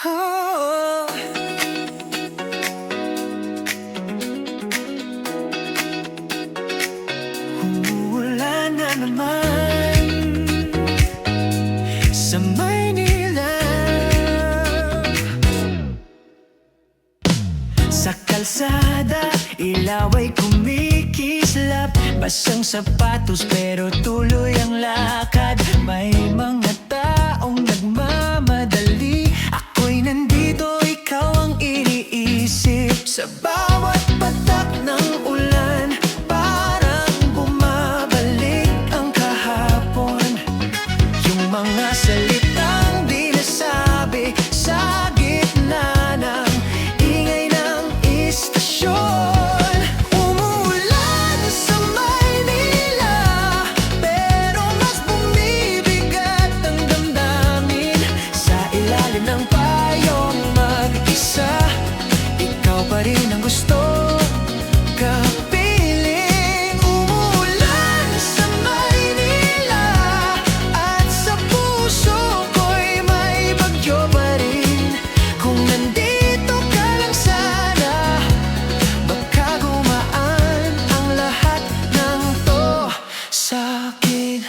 Oh, umuulan na naman sa Maynila. Sa kalsada, ilaw ay kumikislap. Basang sapatos pero tuloy ang lakad. May mga taong nagmamadali. Ako'y nandito, ikaw ang iniisip. Sa bawat patak ng ulan, parang bumabalik ang kahapon. Yung mga salitang di nasabi sa gitna ng ingay ng istasyon. Umuulan sa Maynila, pero mas bumibigat ang damdamin. Sa ilalim ng payong mag-isa, ikaw pa rin ang gusto kapiling. Umuulan sa Maynila, at sa puso ko'y may bagyo pa rin. Kung nandito ka lang sana, baka gumaan ang lahat ng to sa'kin.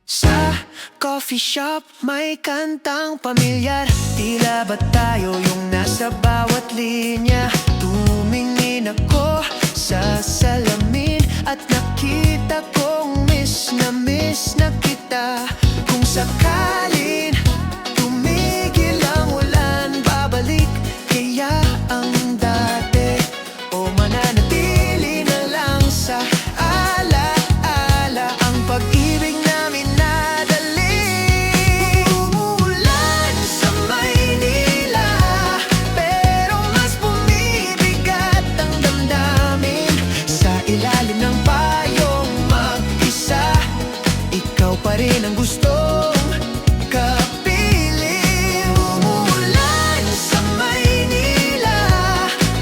Sa coffee shop, may kantang pamilyar. Tila ba tayo yung nasa bawat linya? Tumingin ako sa salamin at nakita kong miss na kita. Kung sakalin tumigil ang ulan, babalik kaya ang dati, o mananatili na lang sa alaala ang pag-ibig namin nadali. Umuulan sa Maynila, pero mas bumibigat ang damdamin. Sa ilalim ng payong mag-isa, ikaw pa rin ang gustong kapiling. Umuulan sa Maynila,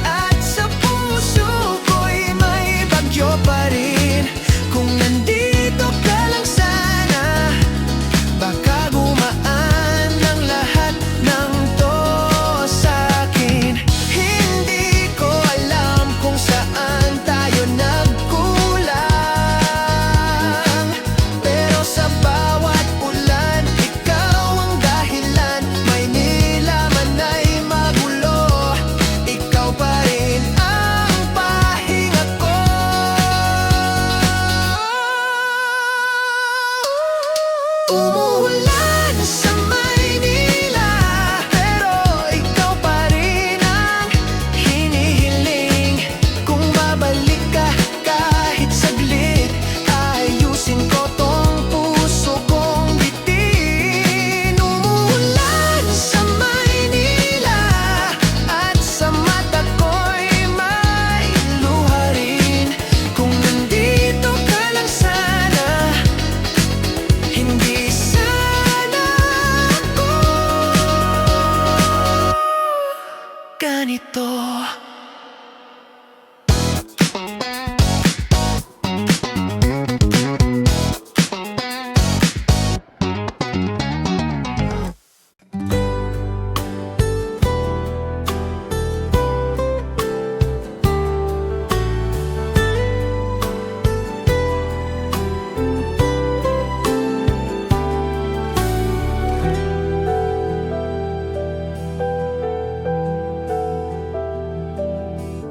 at sa puso ko'y may bagyo pa rin. Kung nandito ka lang sana, baka gumaan ang lahat ng to sa'kin. Hindi ko alam kung saan tayo nagkulang, pero sa bawat ulan, ikaw ang dahilan. Maynila man ay magulo, ikaw pa rin ang pahinga ko. Umuulan sa Maynila, pero ikaw pa rin ang hinihiling. Kung babalik ka kahit saglit, ayusin ko tong puso kong bitin. Umuulan sa Maynila, at sa mata ko'y may luha rin. Kung nandito ka lang sana, hindi sana ako ganito.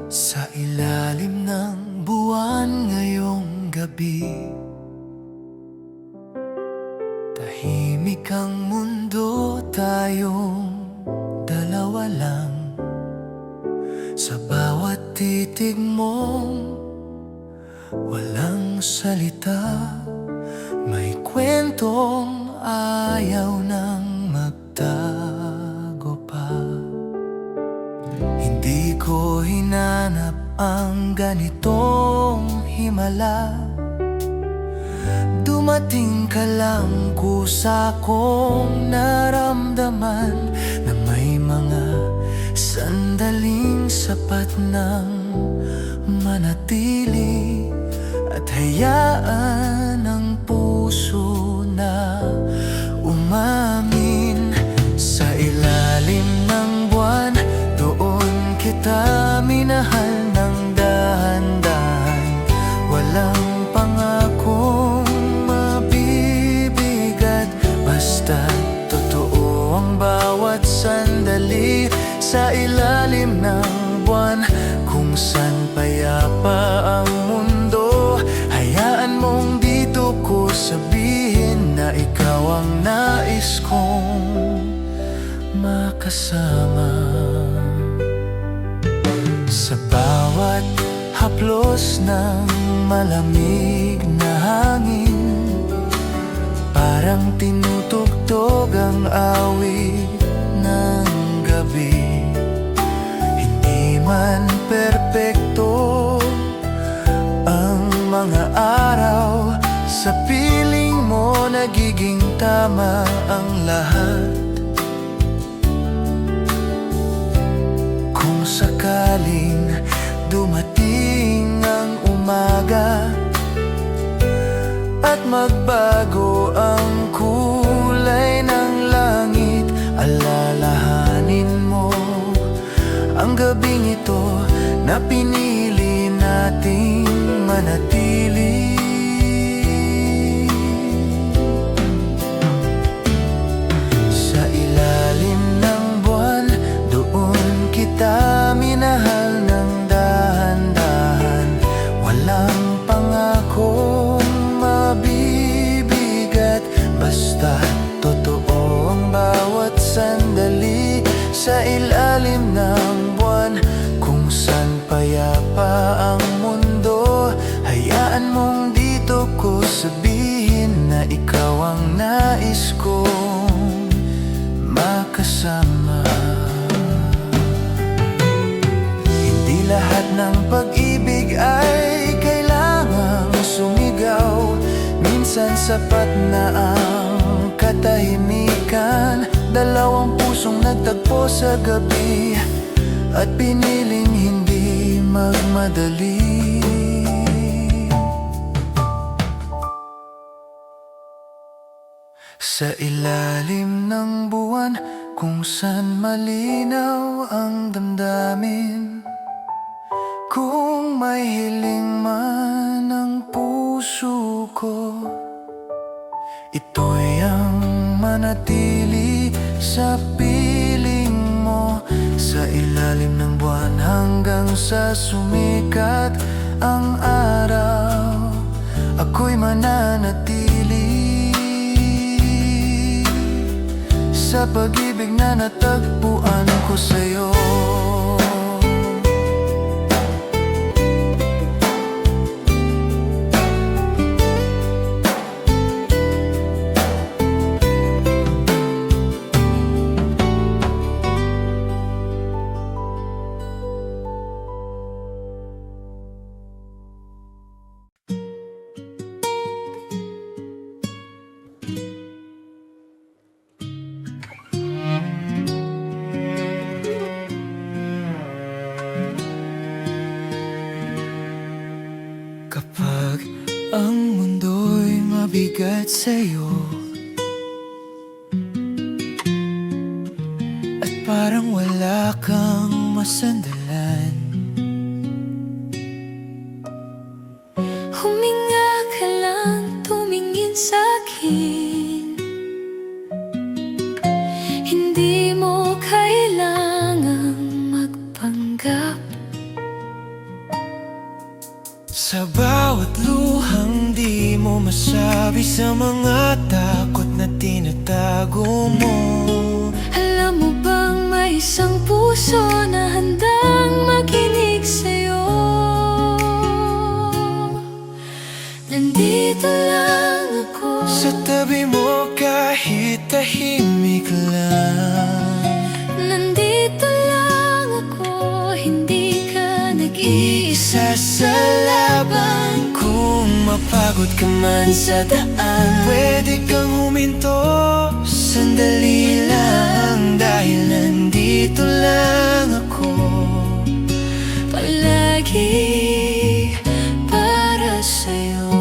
Sa ilalim ng buwan ngayong gabi, tahimik ang mundo, tayong dalawa lang. Sa bawat titig mong walang salita, may kwentong ayaw nang magtago pa. Hindi ko hinanap ang ganitong himala. Dumating ka lang, kusa kong naramdaman na may mga sandaling sapat nang manatili at hayaan ang puso na umamin. Sa ilalim ng buwan, doon kita minahal ng dahan-dahan. Walang pangakong mabibigat, basta totoo ang bawat sandali. Sa ilalim ng buwan, kung saan payapa ang mundo, hayaan mong dito ko sabihin na ikaw ang nais kong makasama. Sa bawat haplos ng malamig na hangin, parang tinutugtog ang awit ng gabi. Hindi man perpekto ang mga araw, sa piling mo nagiging tama ang lahat. Kung sakaling dumating ang umaga at magbago ang kulay ng langit, alalahanin mo ang gabing ito na pinili nating manatili. Sa ilalim ng buwan, doon kita minahal ng dahan-dahan. Walang pangakong mabibigat, basta totoo ang bawat sandali. Sa ilalim ng buwan, kung saan payapa ang mundo, hayaan mong dito ko sabihin na ikaw ang nais kong makasama. Hindi lahat ng pag-ibig ay kailangang sumigaw. Minsan sapat na ang katahimikan. Dalawang pusong nagtagpo sa gabi at piniling hindi magmadali. Sa ilalim ng buwan, kung saan malinaw ang damdamin, kung may hiling man ang puso ko, ito'y ang manatili sa piling mo. Sa ilalim ng buwan hanggang sa sumikat ang araw, ako'y mananatili sa pag-ibig na natagpuan ko sa'yo. Kapag ang mundo'y mabigat sa'yo at parang wala kang masandalan, huminga ka lang, tumingin sa'kin. Hindi mo kailangang magpanggap. sa bawat luhang di mo masabi, sa mga takot na tinatago mo. Alam mo bang may isang puso na handang makinig sa'yo? Nandito lang ako Sa tabi mo kahit tahimik lang. Nandito lang ako, hindi ka nag-iisa Sa laban, kung mapagod ka man sa daan, pwede kang huminto sandali lang, dahil nandito lang ako palagi para sa'yo.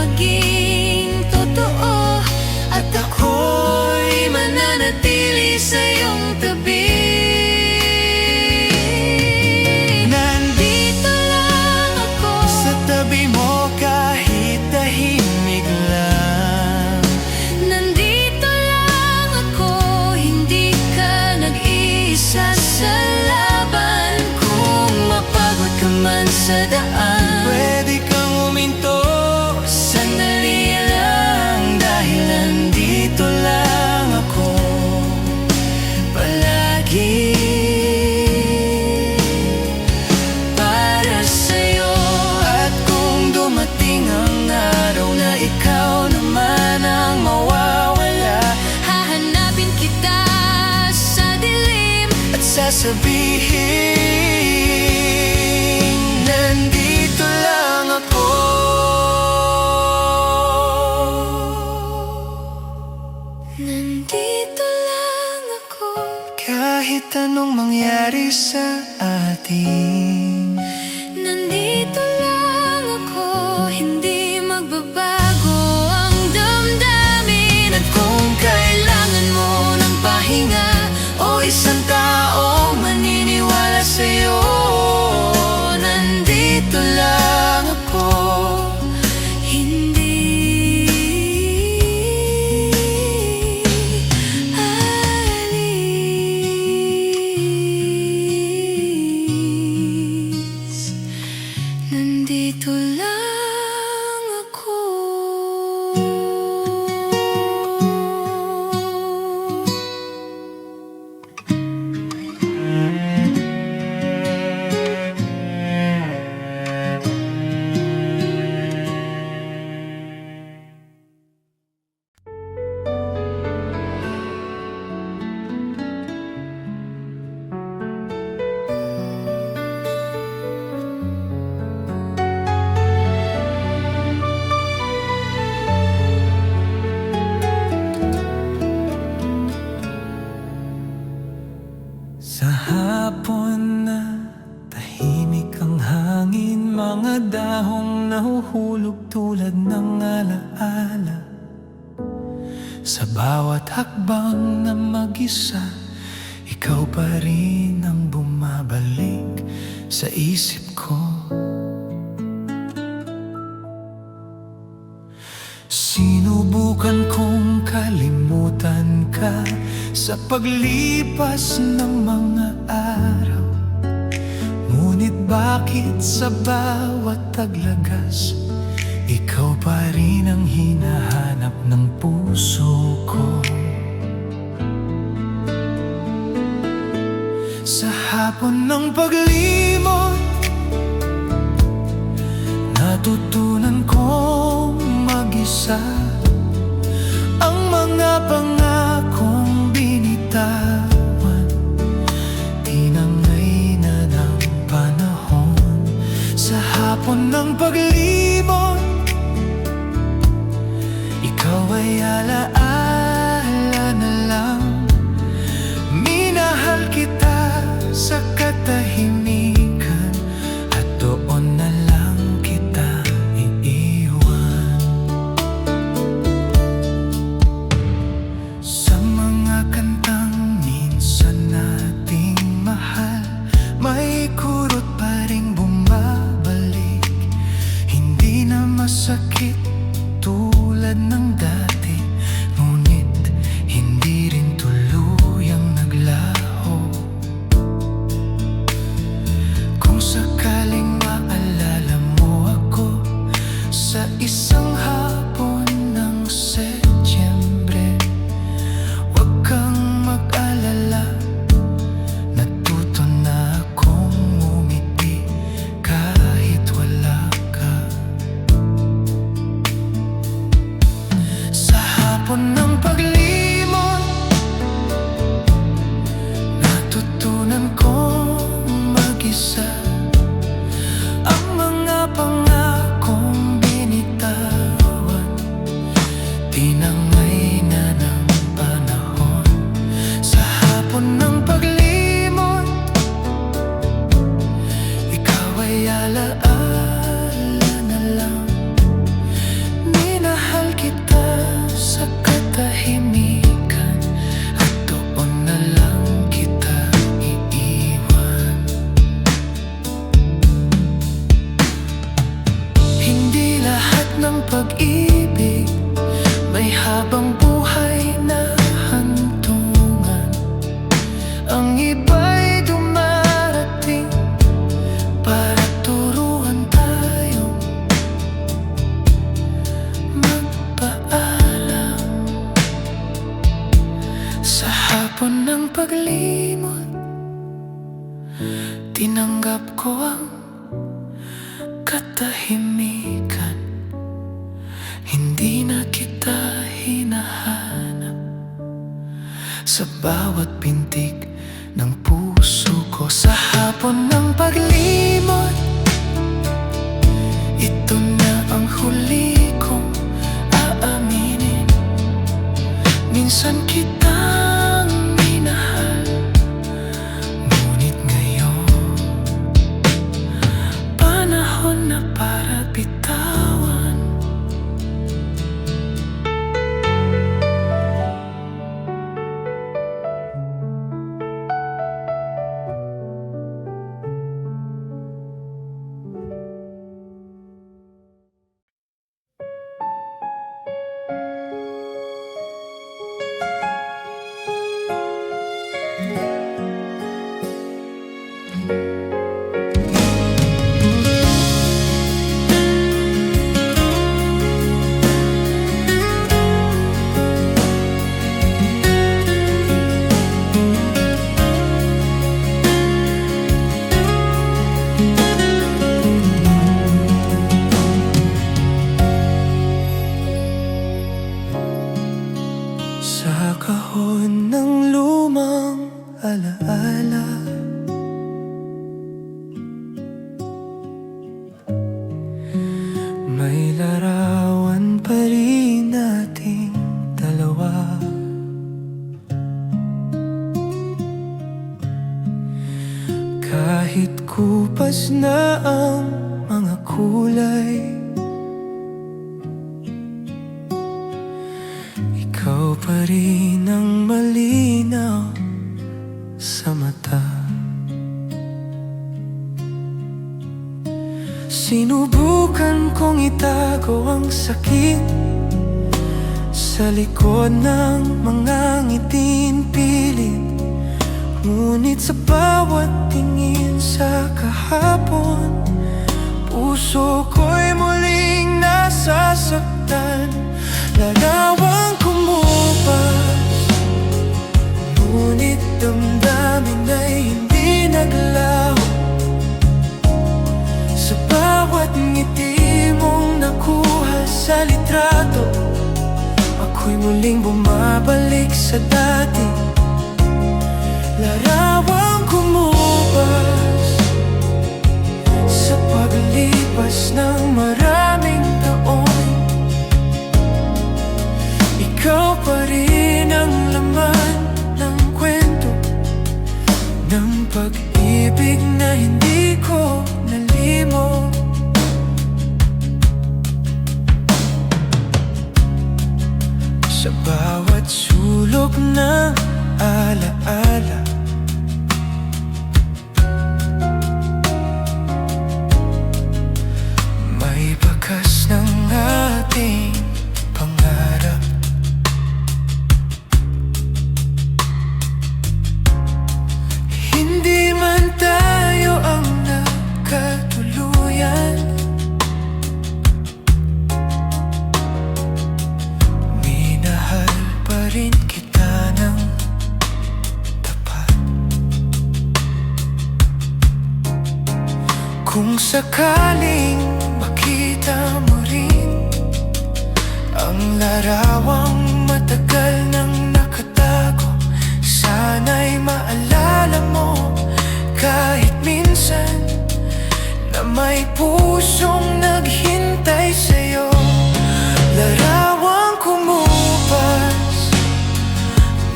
maging totoo, at ako'y mananatili sa iyong tabi. Nandito lang ako sa tabi mo kahit tahimik lang. Nandito lang ako, hindi ka nag-iisa sa laban. Kung mapagod ka man sa daan, Pwede kang huminto, sandali lang, dahil nandito lang ako palagi para sa'yo. At kung dumating ang araw na ikaw naman ang mawawala, hahanapin kita sa dilim at sasabihin, nandito lang ako. Nandito lang ako. Kahit anong mangyari sa atin, Nandito lang ako, hindi magbabago ang damdamin. at kung kailangan mo ng pahinga o isang taong maniniwala sa'yo, nandito lang ako. Hindi aalis. Nandito lang ako. Sa hapon na tahimik ang hangin, mga dahong nahuhulog tulad ng alaala. Sa bawat hakbang na mag-isa, ikaw pa rin ang bumabalik sa isip ko. Sinubukan kong kalimutan ka sa paglipas ng mga araw. Ngunit bakit sa bawat taglagas, ikaw pa rin ang hinahanap ng puso ko? Sa hapon ng paglimot, natutunan kong mag-isa ang mga pangakong binitawan. Tinangay na ng panahon. Sa hapon ng paglimot, ikaw ay alaala na lang. Minahal kita sa katahimikan, at doon na lang kita iiwan. Sa mga kantang minsan nating mahal, may kurot pa ring bumabalik. Hindi na masakit tulad ng dati, ngunit hindi rin tuluyang naglaho. Kung sakaling maalala mo ako sa isang hapon ng Setyembre, huwag kang mag-alala, natuto na akong umiti kahit wala ka. bang buhay na hantungan? Ang iba'y dumarating para turuan tayong magpaalam. Sa hapon ng paglimot, tinanggap ko ang katahimikan. Hindi na kita hinahanap sa bawat pintig ng puso ko. Sa hapon ng paglimot, ito na ang huli kong aaminin. Minsan kitang minahal, ngunit ngayon panahon na para bitawan. Sa kahon ng lumang alaala, may larawan pa rin nating dalawa. Kahit kupas na ang mga kulay, ikaw pa rin ang malinaw sa mata. Sinubukan kong itago ang sakit sa likod ng mga ngiting pilit, ngunit sa bawat tingin sa kahapon, puso ko'y muling nasasaktan. Larawang kumupas, ngunit damdamin ay hindi naglaho. Sa bawat ngiti mong nakuha sa litrato, ako'y muling bumabalik sa dati. Larawang kumupas, sa paglipas ng maraming taon, ikaw pa rin ang laman ng kwento ng pag-ibig na hindi ko nalimot. Sa bawat sulok ng alaala, may bakas ng ating pangarap. Hindi man tayo ang nagkatuluyan, minahal pa rin kita ng tapat. Kung sakaling makita mo rin ang larawang matagal nang nakatago, sana'y maalala mo kahit minsan na may pusong naghintay sa'yo. Larawang kumupas,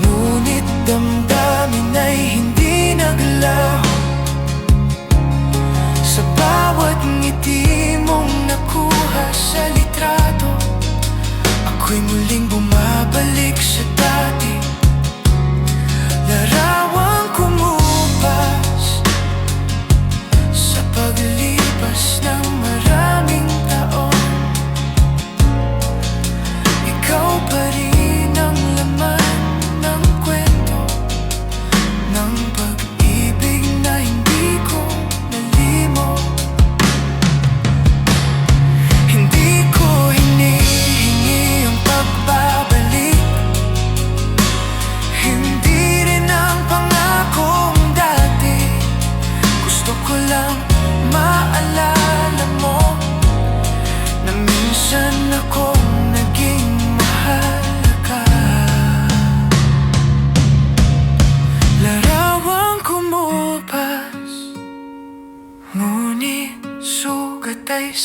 ngunit damdamin ay hindi naglaho. Sa bawat ngiti mong nakuha sa litrato, ako'y muling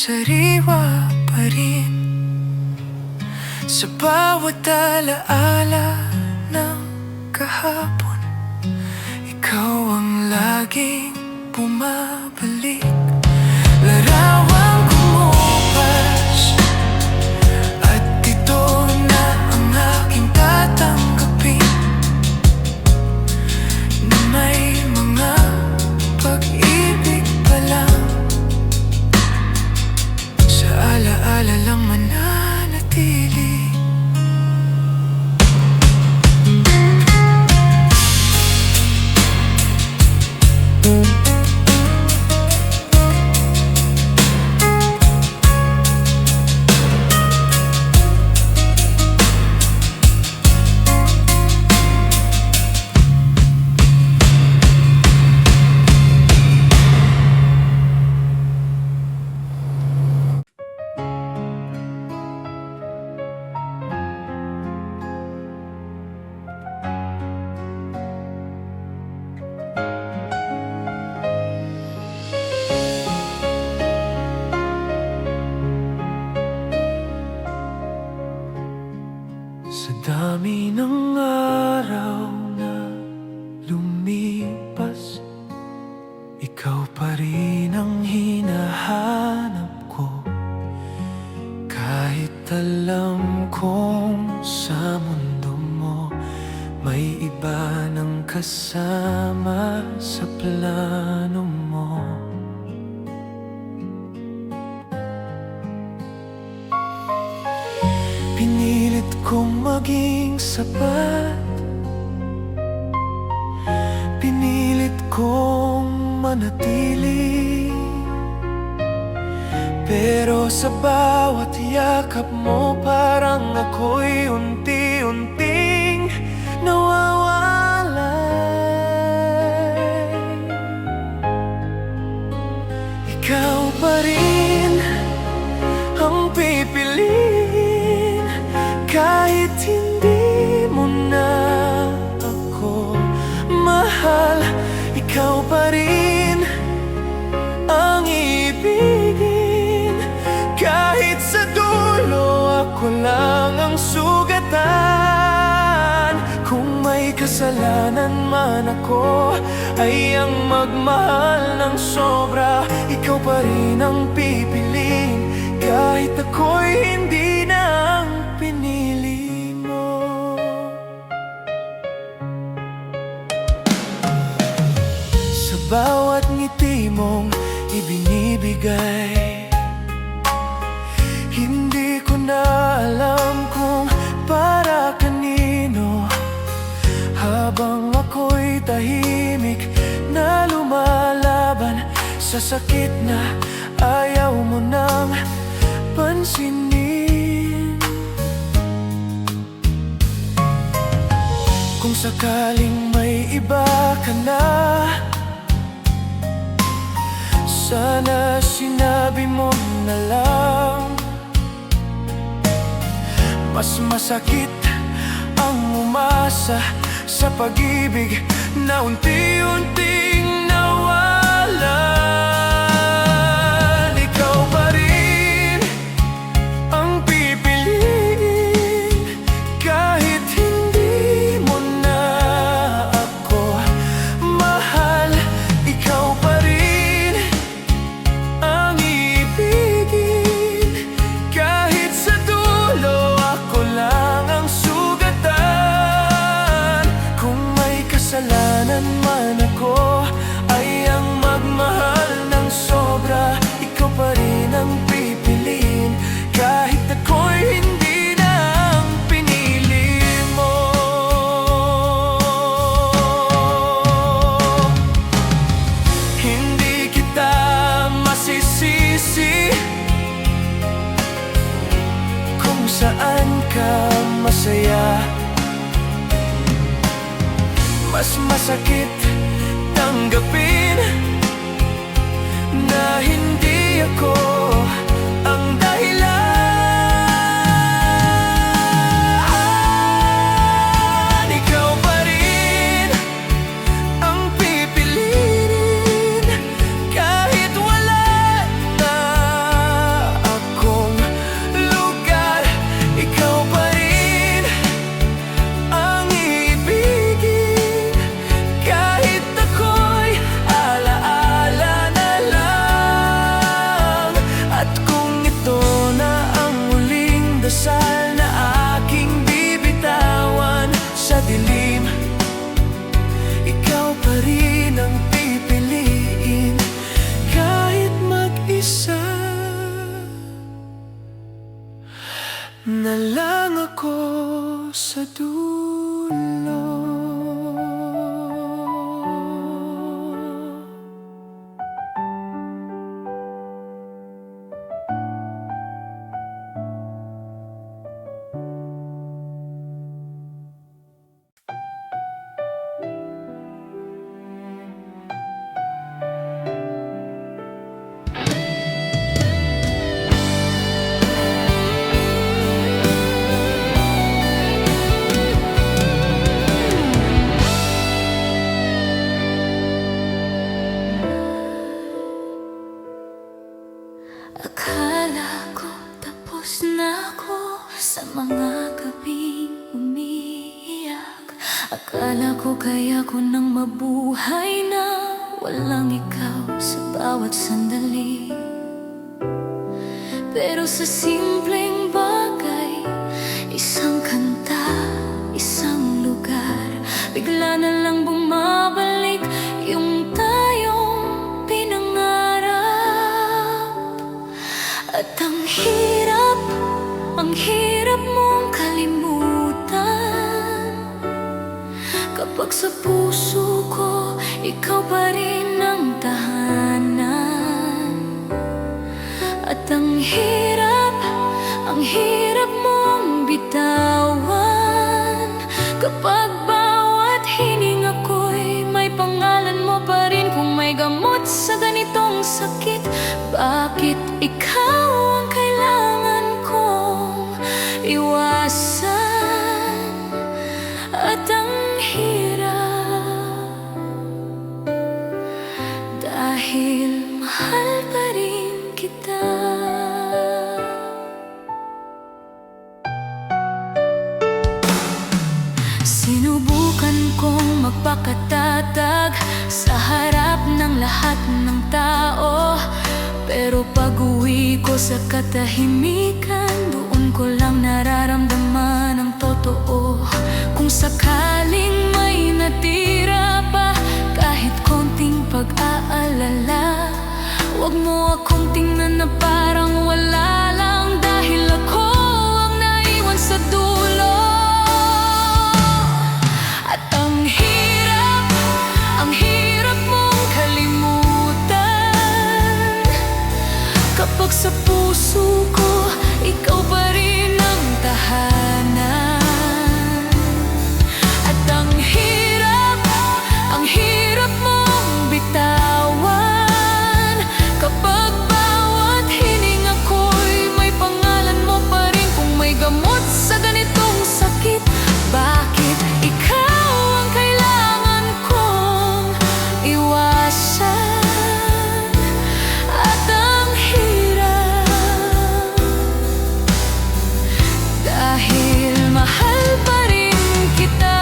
sariwa pa rin sa bawat alaala ng kahapon. Ikaw ang laging bumabalik, larawang kumupas, at ito na ang aking tatanggapin, na may mga pag-ibig pa lang, sa alaala lang mananatili. Sa dami ng araw na lumipas, ikaw pa rin ang hinahanap ko. Kahit alam kong sa mundo mo may iba ng kasama sa plano mo. Pinilit kong maging sapat, pinilit kong manatili, pero sa bawat yakap mo parang ako'y unti-unting nawawalay. Ikaw pa rin ang pipiliin, kahit hindi mo na ako mahal. Ikaw pa rin ang ibigin, kahit sa dulo ako lang ang sugatan. Kung may kasalanan man ako, ay ang magmahal ng sobra. Ikaw pa rin ang pipiliin, kahit ako'y hindi na ang pinili mo. Sa bawat ngiti mong ibinibigay, hindi ko na alam kung para kanino. Habang ako'y tahimik na lumalaban sa sakit na ayaw mo nang pansinin. Kung sakaling may iba ka na, sana sinabi mo na lang. Mas masakit ang umasa sa pag-ibig na unti-unting nawalan. Ikaw pa rin ang pipiliin, kahit hindi mo na ako mahal. Ikaw pa rin ang ibigin, kahit sa dulo ako lang ang sugatan. Kung may kasalanan man ako, ay ang magmahal ng sobra. Ikaw pa rin ang pipiliin, kahit ako'y hindi na ang pinili mo. Hindi kita masisisi kung saan ka masaya. Mas masakit tanggapin na hindi ako ang dahilan. Ikaw pa rin ang pipiliin, kahit wala na na lang ako sa dulo. Akala ko tapos na ako sa mga gabing umiiyak. Akala ko kaya ko nang mabuhay na walang ikaw sa bawat sandali. Pero sa simpleng bagay, isang kanta, isang lugar, bigla na lang bumabalik yung tayong pinangarap. At ang hirap mong kalimutan kapag sa puso ko ikaw pa rin ang tahanan. At ang hirap mong bitawan kapag bawat hininga ko'y may pangalan mo pa rin. Kung may gamot sa ganitong sakit, bakit ikaw ang kailangan kong iwasan? At ang hirap dahil mahal pa rin kita. Sinubukan kong magpakatatag sa harap ng lahat ng tao, pero pag-uwi ko sa katahimikan, doon ko lang nararamdaman ang totoo. Kung sakaling may natira pa, kahit konting pag-aalala, huwag mo akong tingnan na parang wala lang, dahil ako ang naiwan sa dulo. At ang hirap mong kalimutan kapag sa puso ko ikaw pa rin ang tahanan. At ang hirap mong bitawan kapag bawat hininga ko'y may pangalan mo pa rin. Kung may gamot sa ganitong sakit, bakit ikaw ang kailangan kong iwasan? At ang hirap dahil mahal pa rin kita.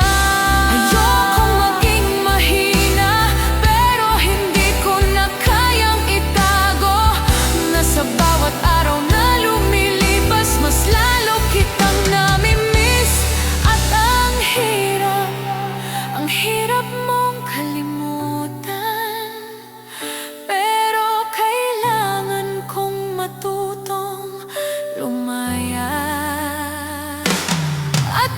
Ayokong maging mahina, pero hindi ko na kayang itago na sa bawat araw na lumilipas, mas lalo kitang namimiss. At ang hirap mong kalimutan, pero kailangan kong matutong lumaya. At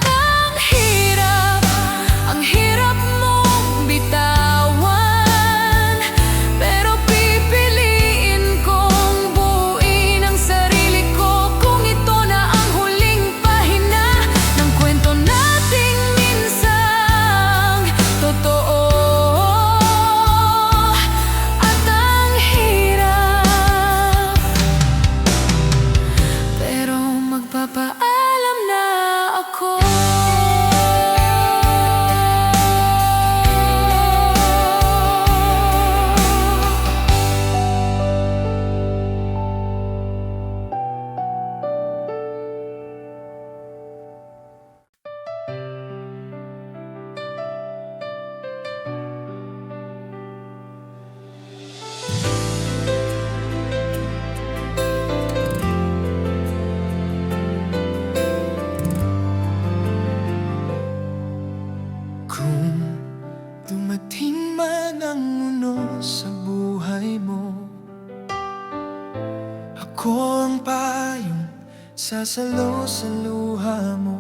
sasalo sa luha mo.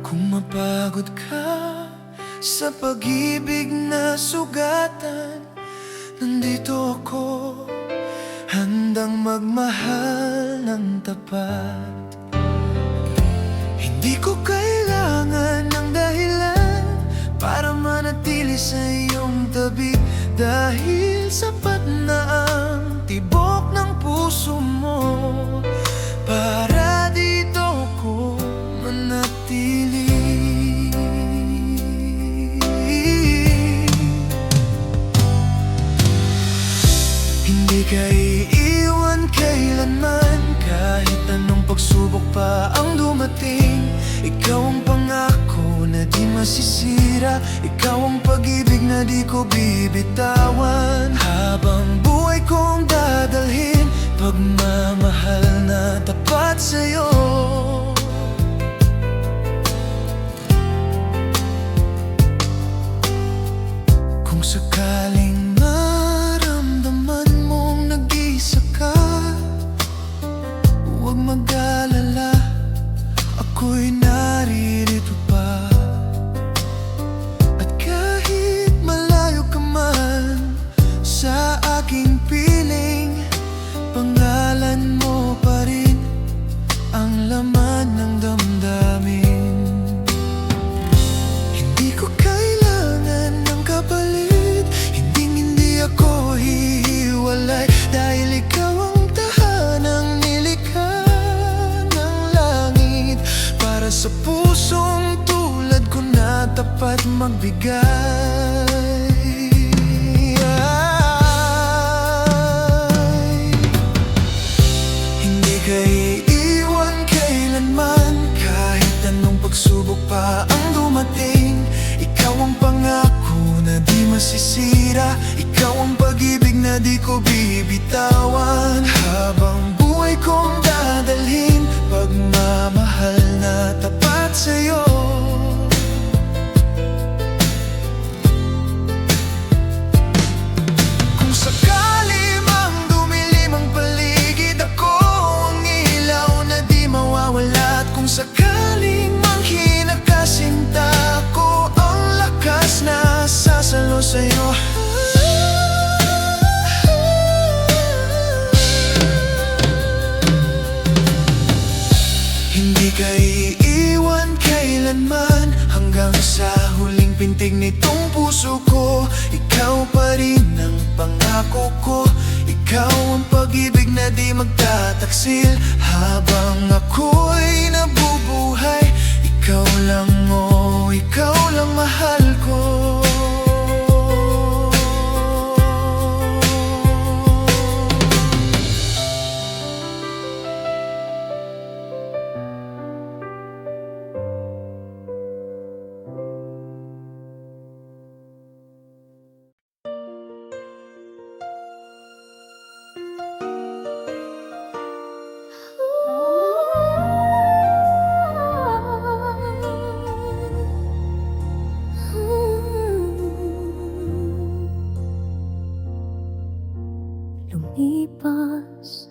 Kung mapagod ka sa pag-ibig na sugatan, nandito ako, handang magmahal ng tapat. Hindi ko kailangan ng dahilan para manatili sa iyong tabi, dahil sapat na ang tibok ng puso mo para dito ko manatili. Hindi ka iiwan kailanman, kahit anong pagsubok pa ang dumating. Ikaw ang pangako na di masisira, ikaw ang pag-ibig na di ko bibitawan. Habang buhay kong dadalhin, pagmamahal na tapat sa'yo. Kung sakaling maramdaman mong nag-iisa ka, huwag mag-alala, ako'y naririto pa. At kahit malayo ka man sa aking piling, pangalan mo pa rin ang laman ng damdamin. Hindi ko kailangan ng kapalit, hindi ako hihiwalay, dahil ikaw ang tahanang nilikha ng langit, para sa pusong tulad ko na tapat magbigay. Hindi ka iiwan kailanman, kahit anong pagsubok pa ang dumating. Ikaw ang pangako na di masisira, ikaw ang pag-ibig na di ko bibitawan. Habang buhay kong dadalhin, pagmamahal na tapat sa'yo. Kung sakali mang dumilim ang paligid, ako ang ilaw na di mawawala. At kung sakaling mang hinakasinta, ako ang lakas na sasalo sa'yo. Hindi ka iiwan kailanman, hanggang sa huling pintig nitong puso ko. Ikaw pa rin ang pangako ko, ikaw ang pag-ibig na di magtataksil. Habang ako'y nabubuhay, ikaw lang mo, ikaw lang mahal ko. Lumipas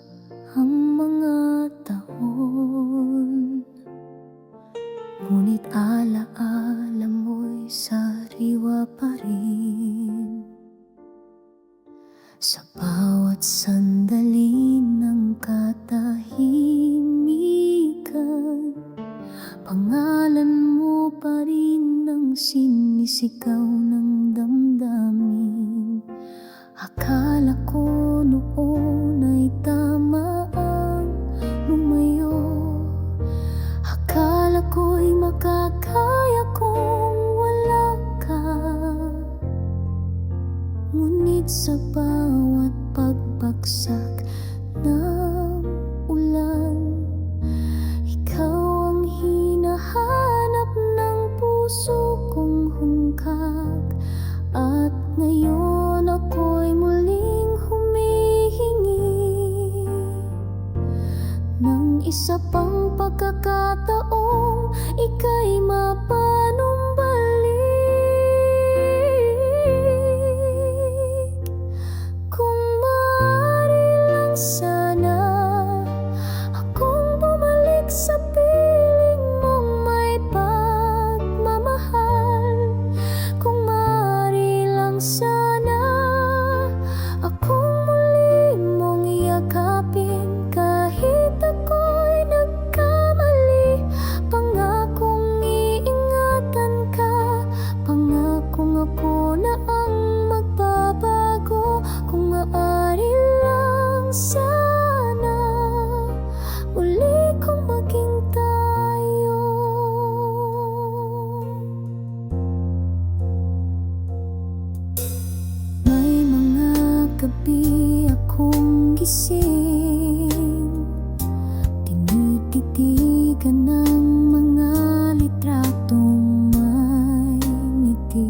ang mga taon, ngunit alaala mo'y sariwa pa rin. Sa bawat sandali ng katahimikan, pangalan mo pa rin ang sinisigaw ng damdamin. Akala ko noon ay tama ang lumayo, akala ko'y makakaya kung wala ka. Ngunit sa bawat pagbagsak ng ulan, ikaw ang hinahanap ng puso kong hungkag. At ngayon ako'y muling humihingi ng isa pang pagkakataong ika'y mapanumbalik. Kung maaari lang sana, ako ka ng mga litratong may ngiti.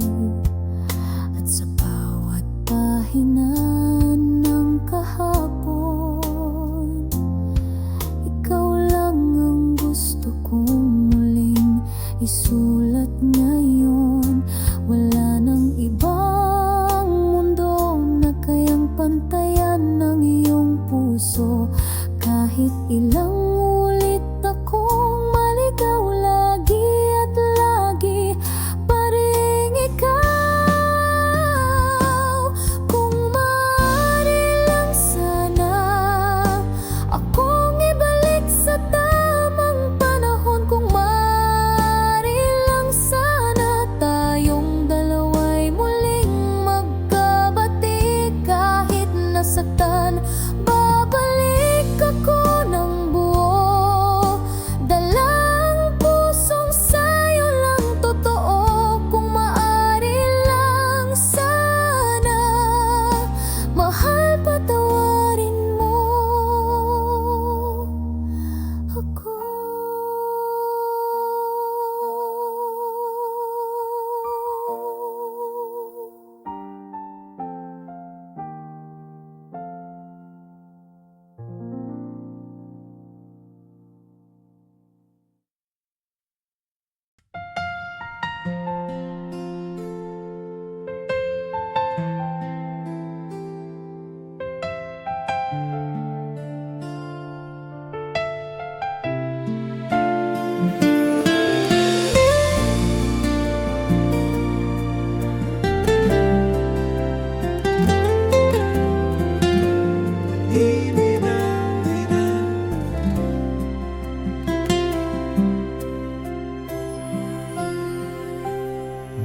At sa bawat pahina ng kahapon, ikaw lang ang gusto kong muling isulat ngayon. Wala nang ibang mundo na kayang pantayan ng iyong puso. Kahit ilang ulit akong maligaw, lagi at lagi pa ring ikaw. Kung maaari lang sana akong ibalik sa tamang panahon. Kung maaari lang sana tayong dalawa'y muling magkabati. Kahit nasaktan, babalik ako ng buo. Dalang pusong sa'yo lang totoo. Kung maaari lang sana, mahal, patawarin mo ako.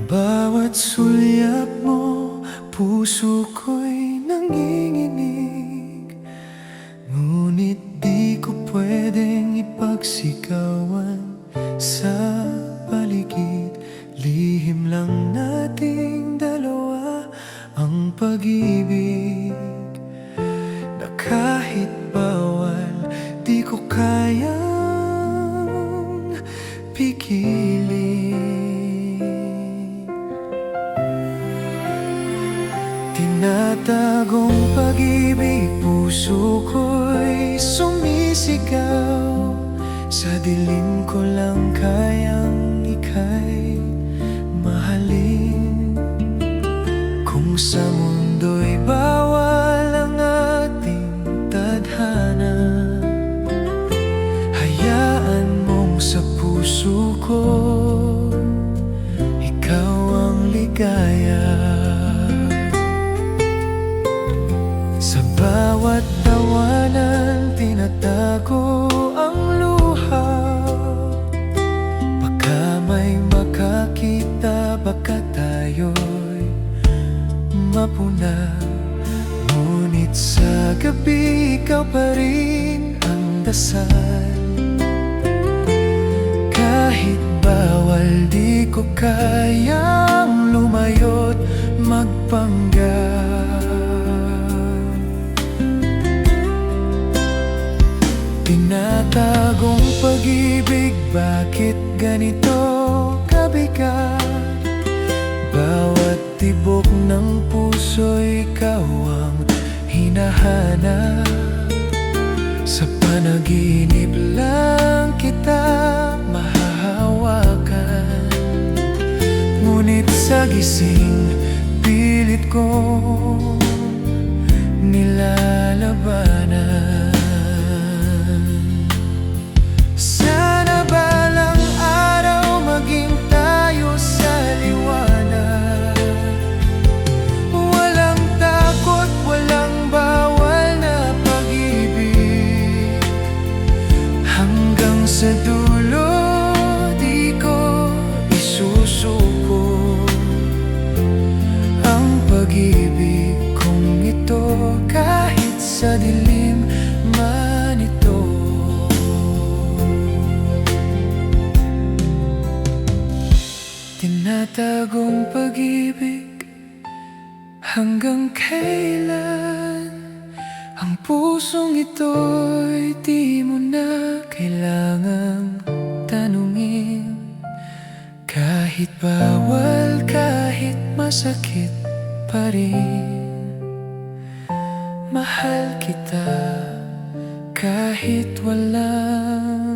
Bawat sulyap mo, puso ko'y nanginginig. Ngunit di ko pwedeng ipagsigawan sa paligid. Lihim lang nating dalawa ang pag-ibig, na kahit bawal di ko kayang pigilin. Tinatagong pag-ibig, puso ko'y sumisigaw. Sa dilim ko lang kayang ika'y mahalin. Kung sa mundo'y bawal ang ating tadhana, hayaan mong sa puso ko ikaw ang ligaya. Sa bawat tawanan, tinatago ang luha. Baka may makakita, baka tayo'y mapuna. Ngunit sa gabi, ikaw pa rin ang dasal. Kahit bawal, di ko kayang lumayo't magpanggap. Tinatagong pag-ibig, bakit ganito kabigat? Bawat tibok ng puso, ikaw ang hinahanap. Sa panaginip lang kita mahahawakan. Ngunit sa gising, pilit kong nilalabanan. Sa dulo, di ko isusuko ang pag-ibig kong ito. Kahit sa dilim man ito, tinatagong pag-ibig. Hanggang kailan ang pusong ito'y di mo na kailangang tanungin. Kahit bawal, kahit masakit pa rin. Mahal kita kahit walang